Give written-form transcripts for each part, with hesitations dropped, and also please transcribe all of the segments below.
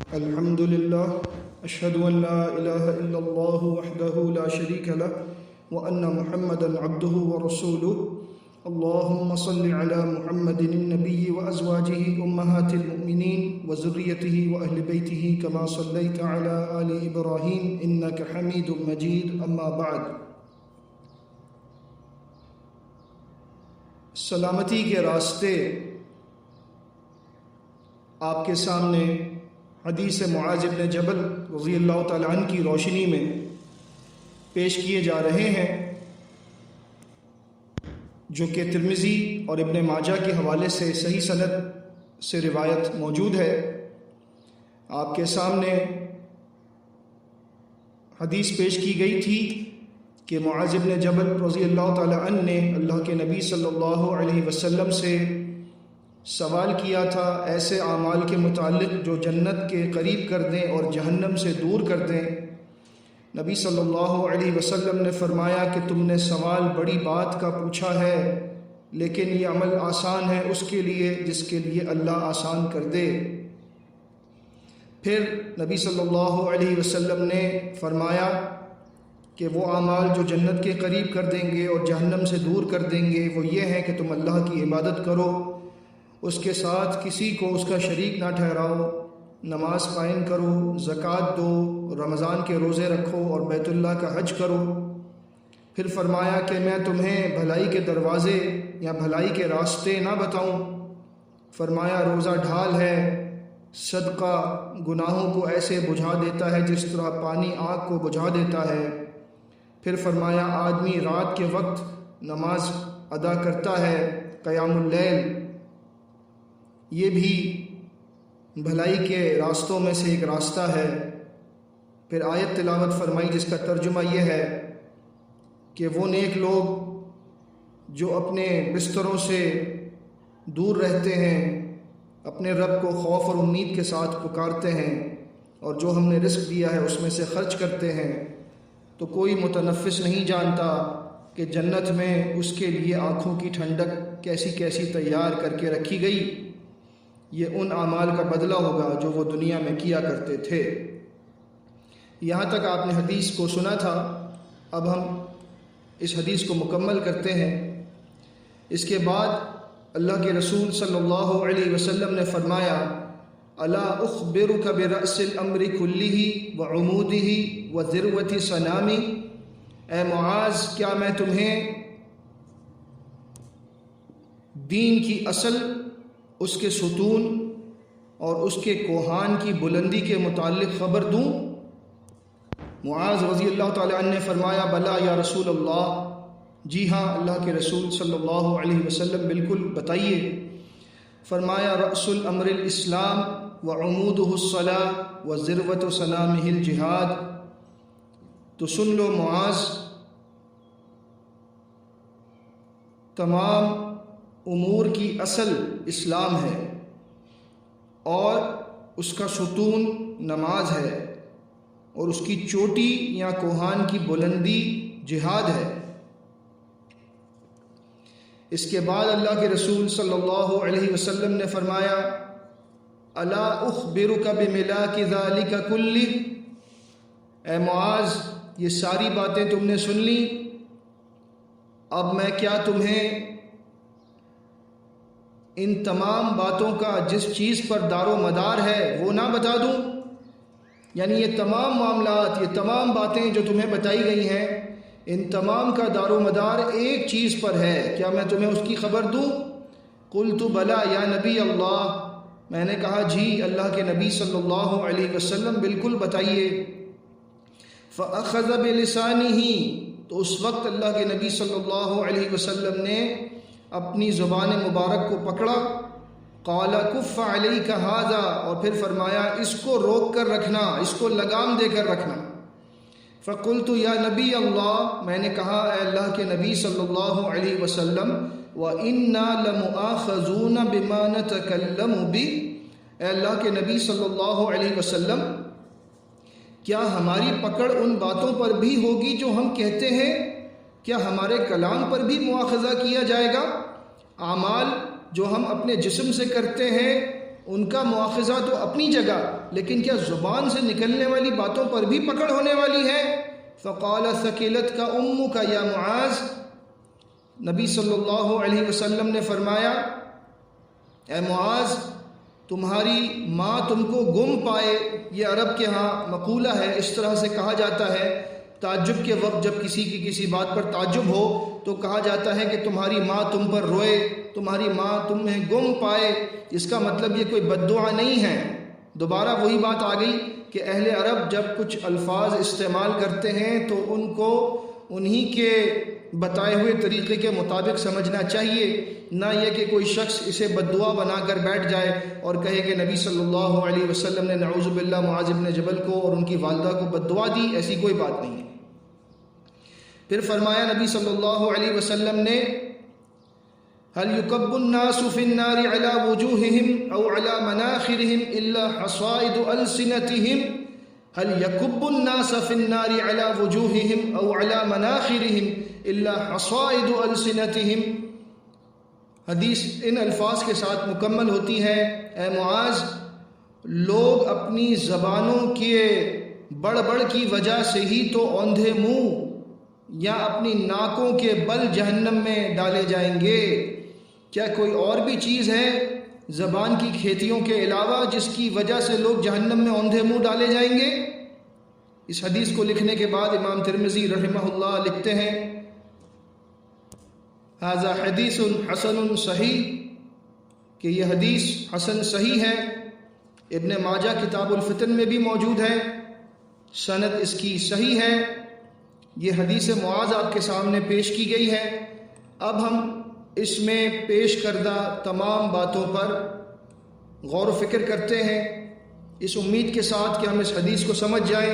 الحمد لله أشهد أن لا إله إلا الله وحده لا شريك له وأن محمدا عبده ورسوله اللهم صل على محمد النبي وأزواجه أمهات المؤمنين وذريته وأهل بيته كما صليت على آل إبراهيم إنك حميد مجيد أما بعد. سلامتی کے راستے آپ کے سامنے حدیث معاذ بن جبل رضی اللہ تعالیٰ عنہ کی روشنی میں پیش کیے جا رہے ہیں، جو کہ ترمذی اور ابن ماجہ کے حوالے سے صحیح سند سے روایت موجود ہے. آپ کے سامنے حدیث پیش کی گئی تھی کہ معاذ بن جبل رضی اللہ تعالیٰ عنہ نے اللہ کے نبی صلی اللہ علیہ وسلم سے سوال کیا تھا ایسے اعمال کے متعلق جو جنت کے قریب کر دیں اور جہنم سے دور کر دیں. نبی صلی اللہ علیہ وسلم نے فرمایا کہ تم نے سوال بڑی بات کا پوچھا ہے، لیکن یہ عمل آسان ہے اس کے لیے جس کے لیے اللہ آسان کر دے. پھر نبی صلی اللہ علیہ وسلم نے فرمایا کہ وہ اعمال جو جنت کے قریب کر دیں گے اور جہنم سے دور کر دیں گے وہ یہ ہیں کہ تم اللہ کی عبادت کرو، اس کے ساتھ کسی کو اس کا شریک نہ ٹھہراؤ، نماز قائم کرو، زکوٰۃ دو، رمضان کے روزے رکھو اور بیت اللہ کا حج کرو. پھر فرمایا کہ میں تمہیں بھلائی کے دروازے یا بھلائی کے راستے نہ بتاؤں؟ فرمایا روزہ ڈھال ہے، صدقہ گناہوں کو ایسے بجھا دیتا ہے جس طرح پانی آگ کو بجھا دیتا ہے. پھر فرمایا آدمی رات کے وقت نماز ادا کرتا ہے، قیام اللیل، یہ بھی بھلائی کے راستوں میں سے ایک راستہ ہے. پھر آیت تلاوت فرمائی جس کا ترجمہ یہ ہے کہ وہ نیک لوگ جو اپنے بستروں سے دور رہتے ہیں، اپنے رب کو خوف اور امید کے ساتھ پکارتے ہیں اور جو ہم نے رزق دیا ہے اس میں سے خرچ کرتے ہیں، تو کوئی متنفس نہیں جانتا کہ جنت میں اس کے لیے آنکھوں کی ٹھنڈک کیسی کیسی تیار کر کے رکھی گئی. یہ ان اعمال کا بدلہ ہوگا جو وہ دنیا میں کیا کرتے تھے. یہاں تک آپ نے حدیث کو سنا تھا. اب ہم اس حدیث کو مکمل کرتے ہیں. اس کے بعد اللہ کے رسول صلی اللہ علیہ وسلم نے فرمایا الا اخبرک برأس الامر کلہ وعمودہ وذروۃ صنامہ، اے معاذ کیا میں تمہیں دین کی اصل، اس کے ستون اور اس کے کوہان کی بلندی کے متعلق خبر دوں؟ معاذ رضی اللہ تعالیٰ عنہ نے فرمایا بلا یا رسول اللہ، جی ہاں اللہ کے رسول صلی اللہ علیہ وسلم بالکل بتائیے. فرمایا رأس الامر الاسلام وعمودہ الصلاۃ وذروۃ صنامہ الجہاد. تو سن لو معاذ، تمام امور کی اصل اسلام ہے اور اس کا ستون نماز ہے اور اس کی چوٹی یا کوہان کی بلندی جہاد ہے. اس کے بعد اللہ کے رسول صلی اللہ علیہ وسلم نے فرمایا الا اخبرک بملاک ذلک کلہ، اے معاذ یہ ساری باتیں تم نے سن لی، اب میں کیا تمہیں ان تمام باتوں کا جس چیز پر دار و مدار ہے وہ نہ بتا دوں؟ یعنی یہ تمام معاملات، یہ تمام باتیں جو تمہیں بتائی گئی ہیں، ان تمام کا دار و مدار ایک چیز پر ہے، کیا میں تمہیں اس کی خبر دوں؟ قلت بلا یا نبی اللہ، میں نے کہا جی اللہ کے نبی صلی اللہ علیہ وسلم بالکل بتائیے. فأخذ بلسانہ، تو اس وقت اللہ کے نبی صلی اللہ علیہ وسلم نے اپنی زبان مبارک کو پکڑا. قال کف علیک ھذا، اور پھر فرمایا اس کو روک کر رکھنا، اس کو لگام دے کر رکھنا. فقلت یا نبی اللہ، میں نے کہا اے اللہ کے نبی صلی اللہ علیہ وسلم وَإِنَّا لَمُؤَاخَذُونَ بِمَا نَتَكَلَّمُ بِهِ، اے اللہ کے نبی صلی اللہ علیہ وسلم کیا ہماری پکڑ ان باتوں پر بھی ہوگی جو ہم کہتے ہیں؟ کیا ہمارے کلام پر بھی مواخذہ کیا جائے گا؟ اعمال جو ہم اپنے جسم سے کرتے ہیں ان کا مواخذہ تو اپنی جگہ، لیکن کیا زبان سے نکلنے والی باتوں پر بھی پکڑ ہونے والی ہے؟ فقال ثقلتک امک یا معاذ، نبی صلی اللہ علیہ وسلم نے فرمایا اے معاذ، تمہاری ماں تم کو گم پائے۔ یہ عرب کے ہاں مقولہ ہے، اس طرح سے کہا جاتا ہے تعجب کے وقت جب کسی کی کسی بات پر تعجب ہو تو کہا جاتا ہے کہ تمہاری ماں تم پر روئے، تمہاری ماں تمہیں گم پائے۔ اس کا مطلب یہ کوئی بد دعا نہیں ہے۔ دوبارہ وہی بات آ گئی کہ اہل عرب جب کچھ الفاظ استعمال کرتے ہیں تو ان کو انہی کے بتائے ہوئے طریقے کے مطابق سمجھنا چاہیے، نہ یہ کہ کوئی شخص اسے بد دعا بنا کر بیٹھ جائے اور کہے کہ نبی صلی اللہ علیہ وسلم نے نعوذ باللہ معاذ بن جبل کو اور ان کی والدہ کو بد دعا دی۔ ایسی کوئی بات نہیں ہے۔ پھر فرمایا نبی صلی اللہ علیہ وسلم نے هل يكب الناس في النار على وجوههم او على مناخرهم الا حصائد السنتهم هل يكب الناس في النار على وجوههم او على مناخرهم الا حصائد السنتهم۔ حدیث ان الفاظ کے ساتھ مکمل ہوتی ہے اے معاذ، لوگ اپنی زبانوں کے بڑھ کی وجہ سے ہی تو اوندھے منہ یا اپنی ناکوں کے بل جہنم میں ڈالے جائیں گے۔ کیا کوئی اور بھی چیز ہے زبان کی کھیتیوں کے علاوہ جس کی وجہ سے لوگ جہنم میں اوندھے منہ ڈالے جائیں گے؟ اس حدیث کو لکھنے کے بعد امام ترمذی رحمہ اللہ لکھتے ہیں ھذا حدیث حسن صحیح، کہ یہ حدیث حسن صحیح ہے۔ ابن ماجہ کتاب الفتن میں بھی موجود ہے، سند اس کی صحیح ہے۔ یہ حدیث معاذ آپ کے سامنے پیش کی گئی ہے۔ اب ہم اس میں پیش کردہ تمام باتوں پر غور و فکر کرتے ہیں، اس امید کے ساتھ کہ ہم اس حدیث کو سمجھ جائیں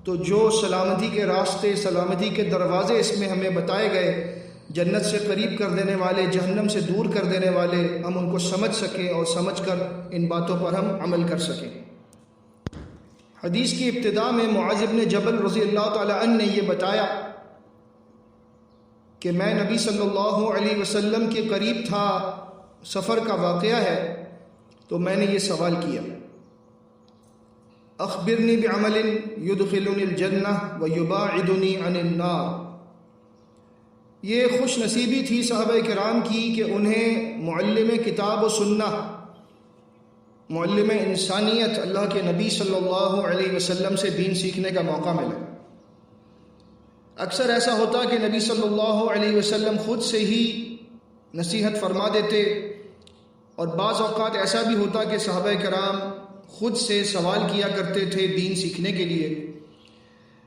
تو جو سلامتی کے راستے، سلامتی کے دروازے اس میں ہمیں بتائے گئے، جنت سے قریب کر دینے والے، جہنم سے دور کر دینے والے، ہم ان کو سمجھ سکیں اور سمجھ کر ان باتوں پر ہم عمل کر سکیں۔ حدیث کی ابتدا میں معاذ بن جبل رضی اللہ تعالی عنہ نے یہ بتایا کہ میں نبی صلی اللہ علیہ وسلم کے قریب تھا، سفر کا واقعہ ہے، تو میں نے یہ سوال کیا اخبرنی بعمل یدخلنی الجنہ ویباعدنی عن النار۔ یہ خوش نصیبی تھی صحابہ کرام کی کہ انہیں معلم کتاب و سنہ، معلم انسانیت اللہ کے نبی صلی اللہ علیہ وسلم سے دین سیکھنے کا موقع ملا۔ اکثر ایسا ہوتا کہ نبی صلی اللہ علیہ وسلم خود سے ہی نصیحت فرما دیتے، اور بعض اوقات ایسا بھی ہوتا کہ صحابہ کرام خود سے سوال کیا کرتے تھے دین سیکھنے کے لیے۔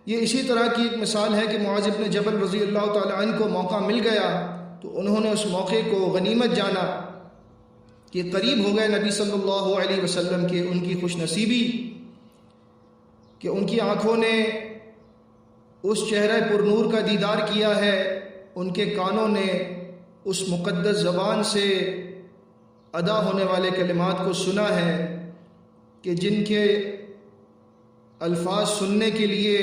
یہ اسی طرح کی ایک مثال ہے کہ معاذ بن جبل رضی اللہ تعالی عنہ کو موقع مل گیا تو انہوں نے اس موقع کو غنیمت جانا کہ قریب ہو گئے نبی صلی اللہ علیہ وسلم کے۔ ان کی خوش نصیبی کہ ان کی آنکھوں نے اس چہرہ پر نور کا دیدار کیا ہے، ان کے کانوں نے اس مقدس زبان سے ادا ہونے والے کلمات کو سنا ہے کہ جن کے الفاظ سننے کے لیے،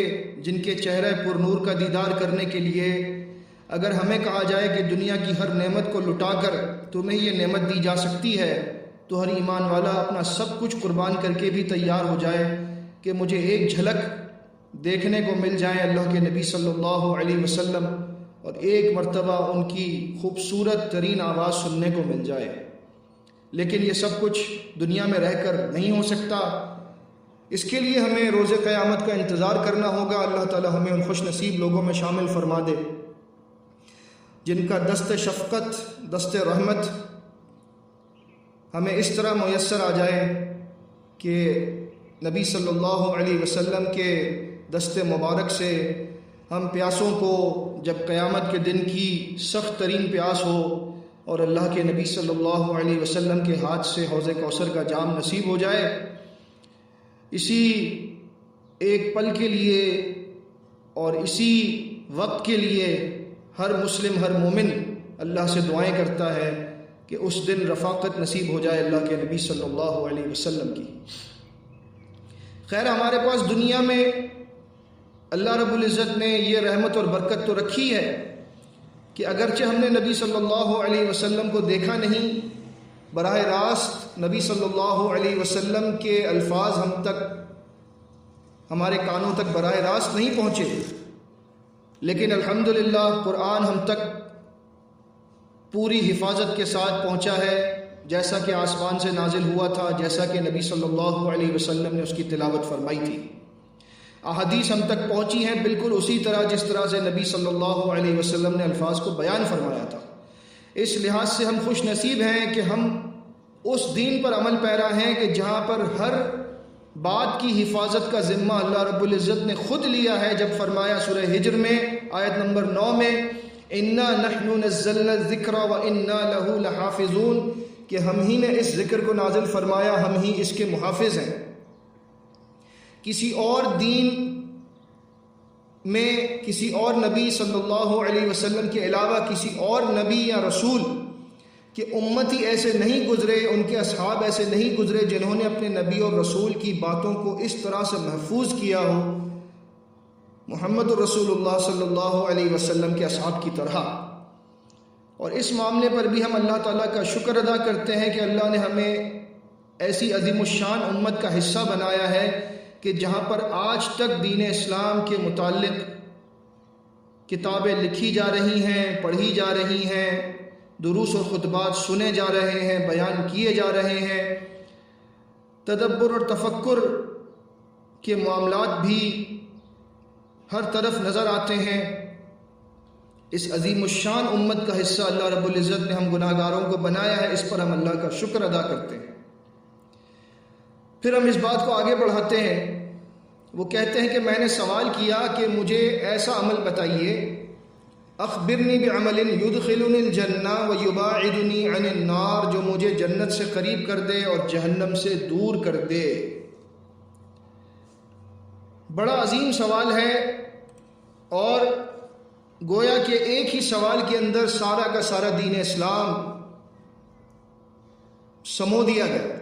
جن کے چہرہ پر نور کا دیدار کرنے کے لیے اگر ہمیں کہا جائے کہ دنیا کی ہر نعمت کو لٹا کر تمہیں یہ نعمت دی جا سکتی ہے تو ہر ایمان والا اپنا سب کچھ قربان کر کے بھی تیار ہو جائے کہ مجھے ایک جھلک دیکھنے کو مل جائے اللہ کے نبی صلی اللہ علیہ وسلم، اور ایک مرتبہ ان کی خوبصورت ترین آواز سننے کو مل جائے۔ لیکن یہ سب کچھ دنیا میں رہ کر نہیں ہو سکتا، اس کے لیے ہمیں روز قیامت کا انتظار کرنا ہوگا۔ اللہ تعالی ہمیں ان خوش نصیب لوگوں میں شامل فرما دے جن کا دست شفقت، دست رحمت ہمیں اس طرح میسر آ جائے کہ نبی صلی اللہ علیہ وسلم کے دست مبارک سے ہم پیاسوں کو جب قیامت کے دن کی سخت ترین پیاس ہو اور اللہ کے نبی صلی اللہ علیہ وسلم کے ہاتھ سے حوض کوثر کا جام نصیب ہو جائے، اسی ایک پل کے لیے اور اسی وقت کے لیے ہر مسلم، ہر مومن اللہ سے دعائیں کرتا ہے کہ اس دن رفاقت نصیب ہو جائے اللہ کے نبی صلی اللہ علیہ وسلم کی۔ خیر، ہمارے پاس دنیا میں اللہ رب العزت نے یہ رحمت اور برکت تو رکھی ہے کہ اگرچہ ہم نے نبی صلی اللہ علیہ وسلم کو دیکھا نہیں، براہ راست نبی صلی اللہ علیہ وسلم کے الفاظ ہمارے کانوں تک براہ راست نہیں پہنچے، لیکن الحمدللہ قرآن ہم تک پوری حفاظت کے ساتھ پہنچا ہے، جیسا کہ آسمان سے نازل ہوا تھا، جیسا کہ نبی صلی اللہ علیہ وسلم نے اس کی تلاوت فرمائی تھی۔ احادیث ہم تک پہنچی ہیں بالکل اسی طرح جس طرح سے نبی صلی اللہ علیہ وسلم نے الفاظ کو بیان فرمایا تھا۔ اس لحاظ سے ہم خوش نصیب ہیں کہ ہم اس دین پر عمل پیرا ہیں کہ جہاں پر ہر بات کی حفاظت کا ذمہ اللہ رب العزت نے خود لیا ہے، جب فرمایا سورہ ہجر میں آیت نمبر 9 میں اِنَّا نَحْنُ نَزَّلْنَا الذِّكْرَ وَإِنَّا لَهُ لَحَافِظُونَ، کہ ہم ہی نے اس ذکر کو نازل فرمایا، ہم ہی اس کے محافظ ہیں۔ کسی اور دین میں کسی اور نبی صلی اللہ علیہ وسلم کے علاوہ کسی اور نبی یا رسول کہ امتی ایسے نہیں گزرے، ان کے اصحاب ایسے نہیں گزرے جنہوں نے اپنے نبی اور رسول کی باتوں کو اس طرح سے محفوظ کیا ہو محمد الرسول اللہ صلی اللہ علیہ وسلم کے اصحاب کی طرح۔ اور اس معاملے پر بھی ہم اللہ تعالیٰ کا شکر ادا کرتے ہیں کہ اللہ نے ہمیں ایسی عظیم الشان امت کا حصہ بنایا ہے کہ جہاں پر آج تک دین اسلام کے متعلق کتابیں لکھی جا رہی ہیں، پڑھی جا رہی ہیں، دروس اور خطبات سنے جا رہے ہیں، بیان کیے جا رہے ہیں، تدبر اور تفکر کے معاملات بھی ہر طرف نظر آتے ہیں۔ اس عظیم الشان امت کا حصہ اللہ رب العزت نے ہم گناہ گاروں کو بنایا ہے، اس پر ہم اللہ کا شکر ادا کرتے ہیں۔ پھر ہم اس بات کو آگے بڑھاتے ہیں، وہ کہتے ہیں کہ میں نے سوال کیا کہ مجھے ایسا عمل بتائیے، اخبرنی بعمل یدخلنی الجنہ ویباعدنی عن النار، جو مجھے جنت سے قریب کر دے اور جہنم سے دور کر دے۔ بڑا عظیم سوال ہے، اور گویا کہ ایک ہی سوال کے اندر سارا کا سارا دین اسلام سمو دیا گیا۔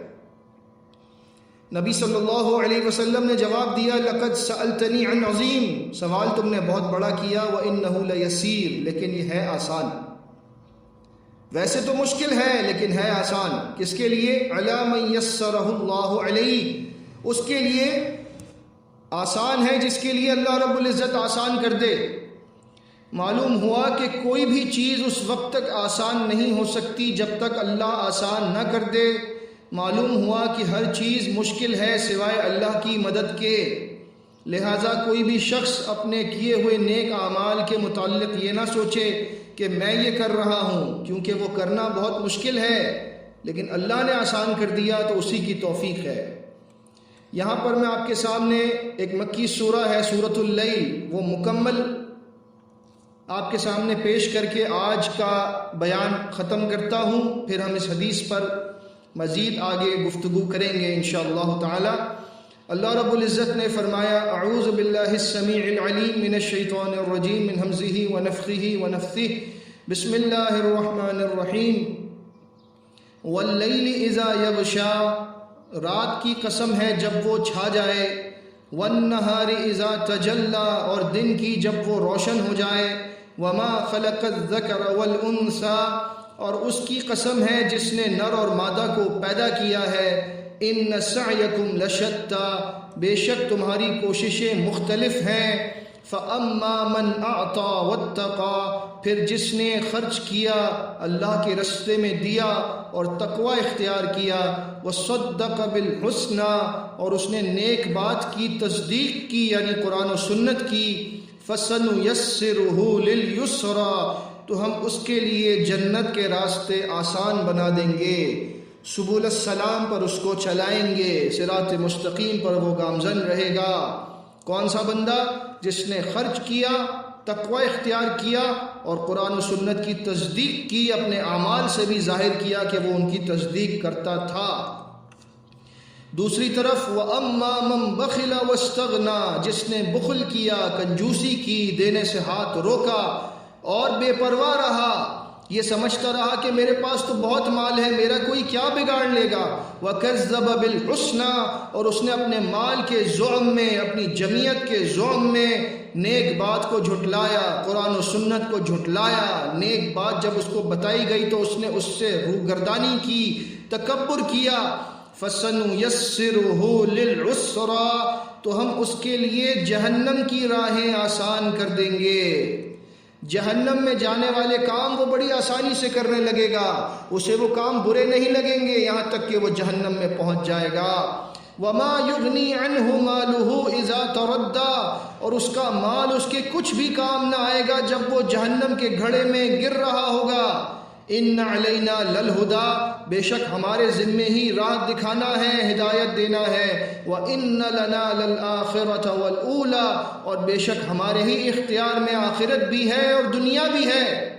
نبی صلی اللہ علیہ وسلم نے جواب دیا، لقد سألتنی عن عظیم، سوال تم نے بہت بڑا کیا، وإنہ لیسیر، لیکن یہ ہے آسان۔ ویسے تو مشکل ہے لیکن ہے آسان۔ کس کے لیے؟ علی من یسرہ اللہ علیہ، اس کے لیے آسان ہے جس کے لیے اللہ رب العزت آسان کر دے۔ معلوم ہوا کہ کوئی بھی چیز اس وقت تک آسان نہیں ہو سکتی جب تک اللہ آسان نہ کر دے۔ معلوم ہوا کہ ہر چیز مشکل ہے سوائے اللہ کی مدد کے، لہٰذا کوئی بھی شخص اپنے کیے ہوئے نیک اعمال کے متعلق یہ نہ سوچے کہ میں یہ کر رہا ہوں، کیونکہ وہ کرنا بہت مشکل ہے، لیکن اللہ نے آسان کر دیا تو اسی کی توفیق ہے۔ یہاں پر میں آپ کے سامنے ایک مکی سورہ ہے سورۃ اللیل، وہ مکمل آپ کے سامنے پیش کر کے آج کا بیان ختم کرتا ہوں، پھر ہم اس حدیث پر مزید آگے گفتگو کریں گے انشاءاللہ تعالی۔ اللہ رب العزت نے فرمایا، اعوذ باللہ السمیع العلیم من الشیطان الرجیم من ہمزہ ونفخہ ونفثہ، بسم اللہ الرحمن الرحیم، واللیل اذا یغشا، رات کی قسم ہے جب وہ چھا جائے، والنہار اذا تجلی، اور دن کی جب وہ روشن ہو جائے، وما خلق الذکر والانثی، اور اس کی قسم ہے جس نے نر اور مادہ کو پیدا کیا ہے، ان سعیکم لشتی، بے شک تمہاری کوششیں مختلف ہیں، فاما من اعطی واتقی، پھر جس نے خرچ کیا اللہ کے رستے میں دیا اور تقوی اختیار کیا، وصدق بالحسنی، اور اس نے نیک بات کی تصدیق کی یعنی قرآن و سنت کی، فسنیسرہ للیسری، تو ہم اس کے لیے جنت کے راستے آسان بنا دیں گے، سبل السلام پر اس کو چلائیں گے، صراط مستقیم پر وہ گامزن رہے گا۔ کون سا بندہ؟ جس نے خرچ کیا، تقوی اختیار کیا اور قرآن و سنت کی تصدیق کی، اپنے اعمال سے بھی ظاہر کیا کہ وہ ان کی تصدیق کرتا تھا۔ دوسری طرف وَأَمَّا مَنْ بَخِلَ وَاسْتَغْنَى، جس نے بخل کیا، کنجوسی کی، دینے سے ہاتھ روکا اور بے پرواہ رہا، یہ سمجھتا رہا کہ میرے پاس تو بہت مال ہے، میرا کوئی کیا بگاڑ لے گا، وَكَذَّبَ بِالْحُسْنَى، اور اس نے اپنے مال کے زعم میں، اپنی جمعیت کے زعم میں نیک بات کو جھٹلایا، قرآن و سنت کو جھٹلایا۔ نیک بات جب اس کو بتائی گئی تو اس نے اس سے روگردانی کی، تکبر کیا، فَسَنُيَسِّرُهُ لِلْعُسْرَىٰ، تو ہم اس کے لیے جہنم کی راہیں آسان کر دیں گے۔ جہنم میں جانے والے کام وہ بڑی آسانی سے کرنے لگے گا، اسے وہ کام برے نہیں لگیں گے یہاں تک کہ وہ جہنم میں پہنچ جائے گا۔ وَمَا يُغْنِي عَنْهُ مَالُهُ إِذَا تَرَدَّىٰ، اور اس کا مال اس کے کچھ بھی کام نہ آئے گا جب وہ جہنم کے گھڑے میں گر رہا ہوگا۔ إِنَّ عَلَيْنَا لَلْهُدَىٰ، بے شک ہمارے ذمے ہی راہ دکھانا ہے، ہدایت دینا ہے۔ وَإِنَّ لَنَا لَلْآخِرَةَ وَالْأُولَىٰ، اور بے شک ہمارے ہی اختیار میں آخرت بھی ہے اور دنیا بھی ہے۔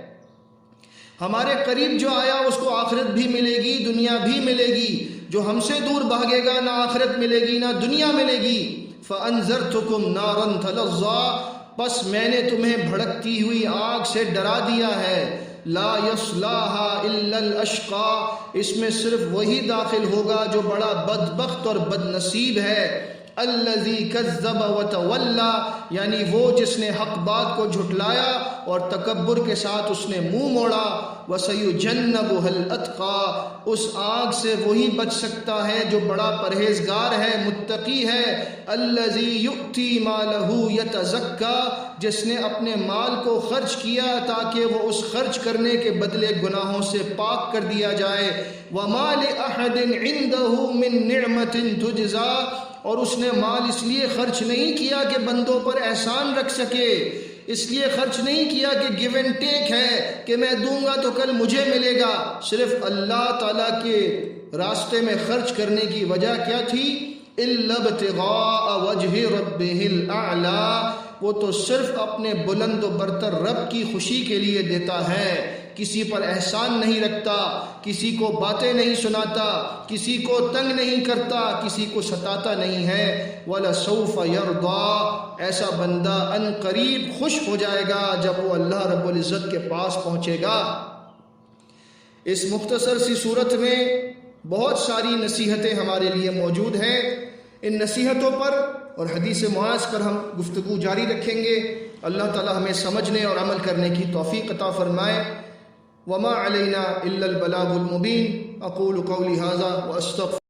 ہمارے قریب جو آیا اس کو آخرت بھی ملے گی، دنیا بھی ملے گی، جو ہم سے دور بھاگے گا نہ آخرت ملے گی نہ دنیا ملے گی۔ فَأَنذَرْتُكُمْ نَارًا تَلَظَّىٰ، بس میں نے تمہیں بھڑکتی ہوئی آگ سے ڈرا دیا ہے۔ لا يصلاها الا الاشقى، اس میں صرف وہی داخل ہوگا جو بڑا بدبخت اور بد نصیب ہے۔ الذي كذب وتولى، یعنی وہ جس نے حق بات کو جھٹلایا اور تکبر کے ساتھ اس نے منہ موڑا۔ وسيجنبها الاتقى، اس آگ سے وہی بچ سکتا ہے جو بڑا پرہیزگار ہے، متقی ہے۔ الذي يؤتي ماله يتزكى، جس نے اپنے مال کو خرچ کیا تاکہ وہ اس خرچ کرنے کے بدلے گناہوں سے پاک کر دیا جائے۔ وما لأحد عنده من نعمة تجزى، اور اس نے مال اس لیے خرچ نہیں کیا کہ بندوں پر احسان رکھ سکے، اس لیے خرچ نہیں کیا کہ گیو اینڈ ٹیک ہے کہ میں دوں گا تو کل مجھے ملے گا۔ صرف اللہ تعالیٰ کے راستے میں خرچ کرنے کی وجہ کیا تھی؟ إِلَّا ابْتِغَاءَ وَجْهِ رَبِّهِ الْأَعْلَىٰ، وہ تو صرف اپنے بلند و برتر رب کی خوشی کے لیے دیتا ہے، کسی پر احسان نہیں رکھتا، کسی کو باتیں نہیں سناتا، کسی کو تنگ نہیں کرتا، کسی کو ستاتا نہیں ہے۔ وَلَسَوْفَ يَرْضَىٰ، ایسا بندہ ان قریب خوش ہو جائے گا جب وہ اللہ رب العزت کے پاس پہنچے گا۔ اس مختصر سی صورت میں بہت ساری نصیحتیں ہمارے لیے موجود ہیں۔ ان نصیحتوں پر اور حدیث معاذ پر ہم گفتگو جاری رکھیں گے۔ اللہ تعالی ہمیں سمجھنے اور عمل کرنے کی توفیق عطا فرمائے۔ وما علینا الا البلاغ المبین۔ اقول قولی ھذا واستغفر